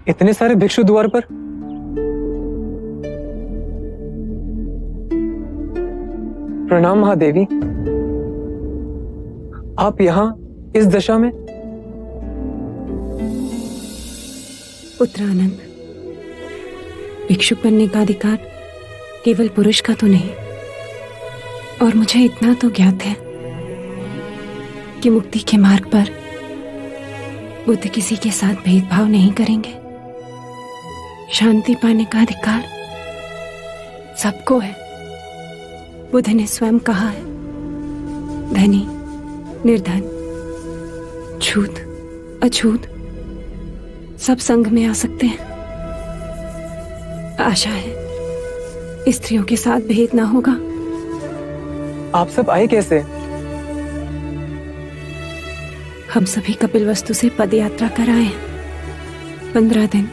इतने सारे भिक्षु द्वार पर? प्रणाम महादेवी। आप यहाँ इस दशा में? पुत्र आनंद, भिक्षुक बनने का अधिकार केवल पुरुष का तो नहीं, और मुझे इतना तो ज्ञात है कि मुक्ति के मार्ग पर बुद्ध किसी के साथ भेदभाव नहीं करेंगे। शांति पाने का अधिकार सबको है। बुद्ध ने स्वयं कहा है, धनी, निर्धन, छूत, अछूत सब संग में आ सकते हैं। आशा है स्त्रियों के साथ भेद ना होगा। आप सब आए कैसे? हम सभी कपिलवस्तु से पद यात्रा कर आए हैं। 15 दिन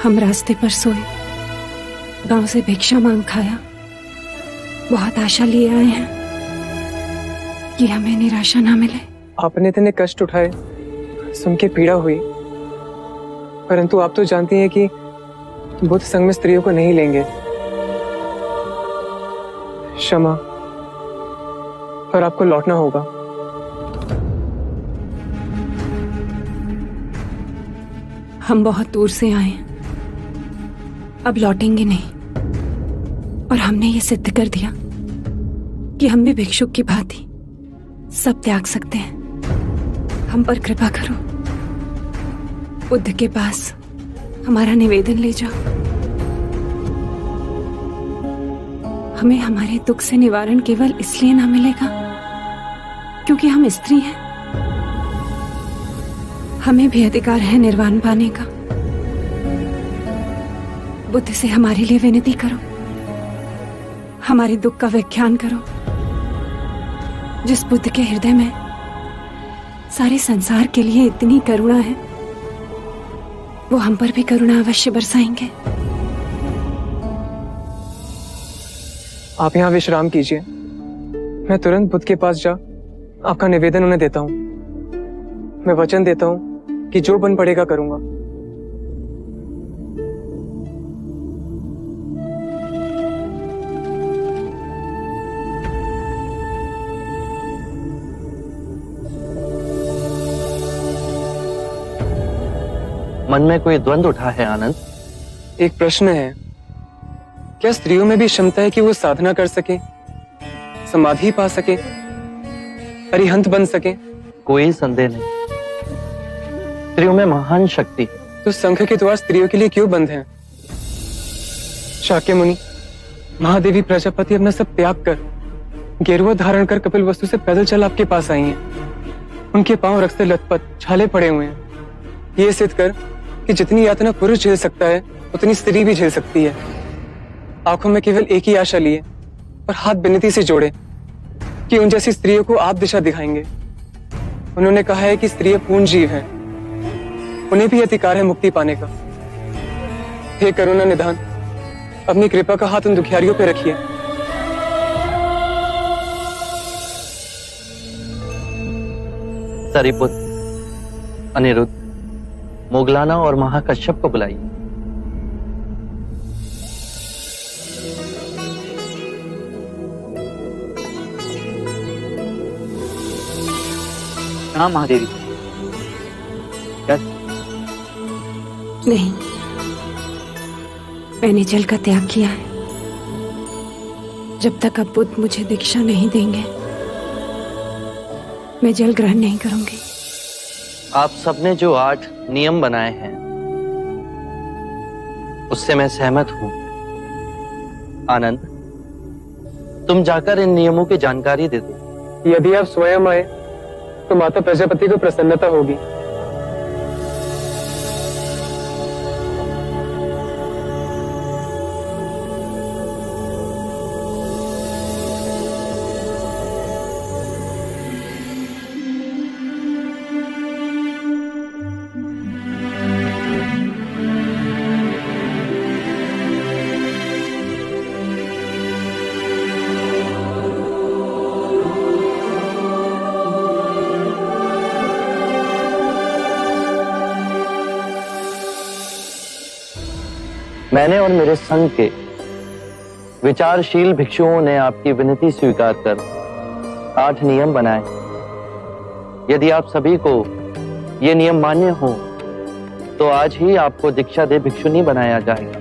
हम रास्ते पर सोए, गांव से भिक्षा मांग खाया। बहुत आशा लिए आए हैं कि हमें निराशा ना मिले। आपने इतने कष्ट उठाए, सुन के पीड़ा हुई, परंतु आप तो जानती हैं कि बुद्ध संग में स्त्रियों को नहीं लेंगे। क्षमा, पर आपको लौटना होगा। हम बहुत दूर से आए हैं, अब लौटेंगे नहीं। और हमने ये सिद्ध कर दिया कि हम भी भिक्षुक की भांति सब त्याग सकते हैं। हम पर कृपा करो, बुद्ध के पास हमारा निवेदन ले जाओ। हमें हमारे दुख से निवारण केवल इसलिए ना मिलेगा क्योंकि हम स्त्री हैं। हमें भी अधिकार है निर्वाण पाने का। बुद्ध से हमारे लिए विनती करो, हमारे दुख का व्याख्यान करो। जिस बुद्ध के हृदय में सारे संसार के लिए इतनी करुणा है, वो हम पर भी करुणा अवश्य बरसाएंगे। आप यहाँ विश्राम कीजिए, मैं तुरंत बुद्ध के पास जा आपका निवेदन उन्हें देता हूँ। मैं वचन देता हूँ कि जो बन पड़ेगा करूंगा। मन में कोई द्वंद्व उठा है आनंद? एक प्रश्न है, क्या स्त्रियों में भी क्षमता है कि वो साधना कर सके, समाधि पा सके, अरिहंत बन सके? कोई संदेह नहीं, स्त्रियों में महान शक्ति है। तो संघ के द्वार स्त्रियों के लिए क्यों बंद हैं? शाक्य मुनि, महादेवी प्रजापति अपना सब त्याग कर, गेरुआ धारण कर कपिलवस्तु से पैदल चल आपके पास आई हैं। उनके पांव रक्त से लथपथ, छाले पड़े हुए हैं। ये सिद्ध कर कि जितनी यातना पुरुष झेल सकता है, उतनी स्त्री भी झेल सकती है। आंखों में केवल एक ही आशा लिए और हाथ विनती से जोड़े कि उन जैसी स्त्रियों को आप दिशा दिखाएंगे। उन्होंने कहा है कि स्त्रियां पूर्ण जीव हैं, उन्हें भी अधिकार है मुक्ति पाने का। हे करुणा निधान, अपनी कृपा का हाथ उन दुखियारियों पे रखिए। सरिपुत्र, अनिरुद्ध, मोगलाना और महाकश्यप को बुलाइए। हाँ महादेवी। क्या? नहीं, मैंने जल का त्याग किया है। जब तक अब बुद्ध मुझे दीक्षा नहीं देंगे, मैं जल ग्रहण नहीं करूंगी। आप सबने जो 8 नियम बनाए हैं, उससे मैं सहमत हूं। आनंद, तुम जाकर इन नियमों की जानकारी दे दो। यदि आप स्वयं आए तो माता प्रजापति को प्रसन्नता होगी। मैंने और मेरे संघ के विचारशील भिक्षुओं ने आपकी विनती स्वीकार कर 8 नियम बनाए। यदि आप सभी को ये नियम मान्य हो तो आज ही आपको दीक्षा दे भिक्षुनी बनाया जाएगा।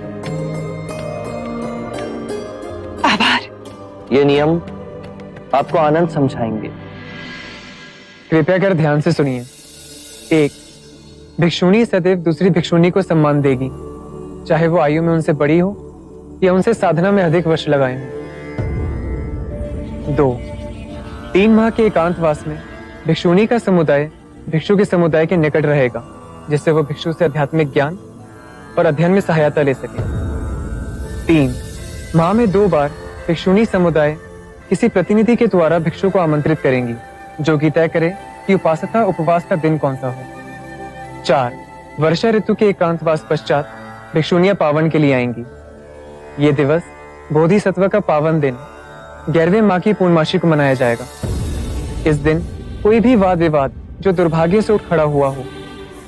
आभार। ये नियम आपको आनंद समझाएंगे। कृपया कर ध्यान से सुनिए। 1, भिक्षुणी सदैव दूसरी भिक्षुणी को सम्मान देगी, चाहे वो आयु में उनसे बड़ी हो या उनसे साधना में अधिक वर्ष लगाए हों। 2, 3 माह के एकांतवास में भिक्षुणी का समुदाय भिक्षु के समुदाय के निकट रहेगा, जिससे वो भिक्षु से आध्यात्मिक ज्ञान और अध्ययन में सहायता ले सके। 3, माह में 2 बार भिक्षुणी समुदाय किसी प्रतिनिधि के द्वारा भिक्षु को आमंत्रित करेंगी, जो कि तय करे कि उपासना उपवास का दिन कौन सा हो। 4, वर्षा ऋतु के एकांतवास पश्चात भिक्षुणियां पावन के लिए आएंगी। ये दिवस बोधिसत्व का पावन दिन 11वें माह की पूर्णमासी को मनाया जाएगा। इस दिन कोई भी वाद विवाद जो दुर्भाग्य से उठ खड़ा हुआ हो,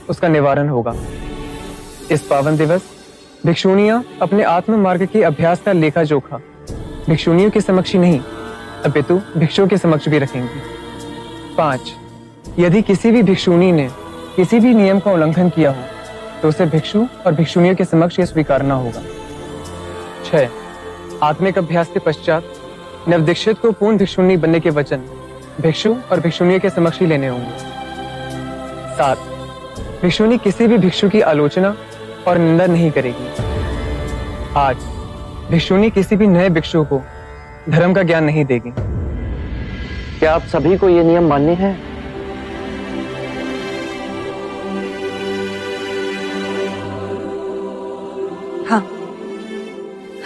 उसका निवारण होगा। इस पावन दिवस भिक्षुणियां अपने आत्म मार्ग के अभ्यास का लेखा जोखा भिक्षुणियों के समक्ष ही नहीं, अपितु भिक्षुओं के समक्ष भी रखेंगी। 5, यदि किसी भी भिक्षुणी ने किसी भी नियम का उल्लंघन किया हो तो उसे भिक्षु और भिक्षुणियों के समक्ष यह स्वीकारना होगा। 6, आत्मिक अभ्यास के पश्चात नवदीक्षित को पूर्ण भिक्षुणी बनने के वचन भिक्षु और भिक्षुणियों के समक्ष ही लेने होंगे। 7, भिक्षुणी किसी भी भिक्षु की आलोचना और निंदा नहीं करेगी। 8, भिक्षुणी किसी भी नए भिक्षु को धर्म का ज्ञान नहीं देगी। क्या आप सभी को ये नियम मान्य है? हाँ,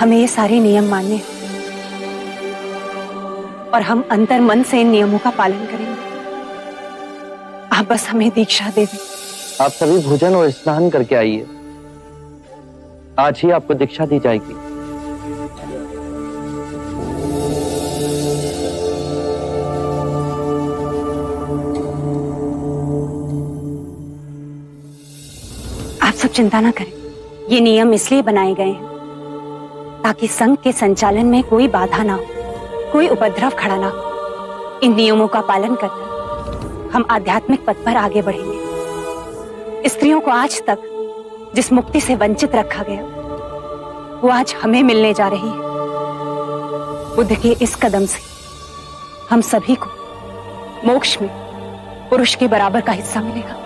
हमें ये सारे नियम मान्य हैं और हम अंतर मन से इन नियमों का पालन करेंगे। आप बस हमें दीक्षा दे दें। आप सभी भोजन और स्नान करके आइए। आज ही आपको दीक्षा दी जाएगी। आप सब चिंता ना करें। ये नियम इसलिए बनाए गए हैं ताकि संघ के संचालन में कोई बाधा ना हो, कोई उपद्रव खड़ा ना हो। इन नियमों का पालन करके हम आध्यात्मिक पथ पर आगे बढ़ेंगे। स्त्रियों को आज तक जिस मुक्ति से वंचित रखा गया, वो आज हमें मिलने जा रही है। बुद्ध के इस कदम से हम सभी को मोक्ष में पुरुष के बराबर का हिस्सा मिलेगा।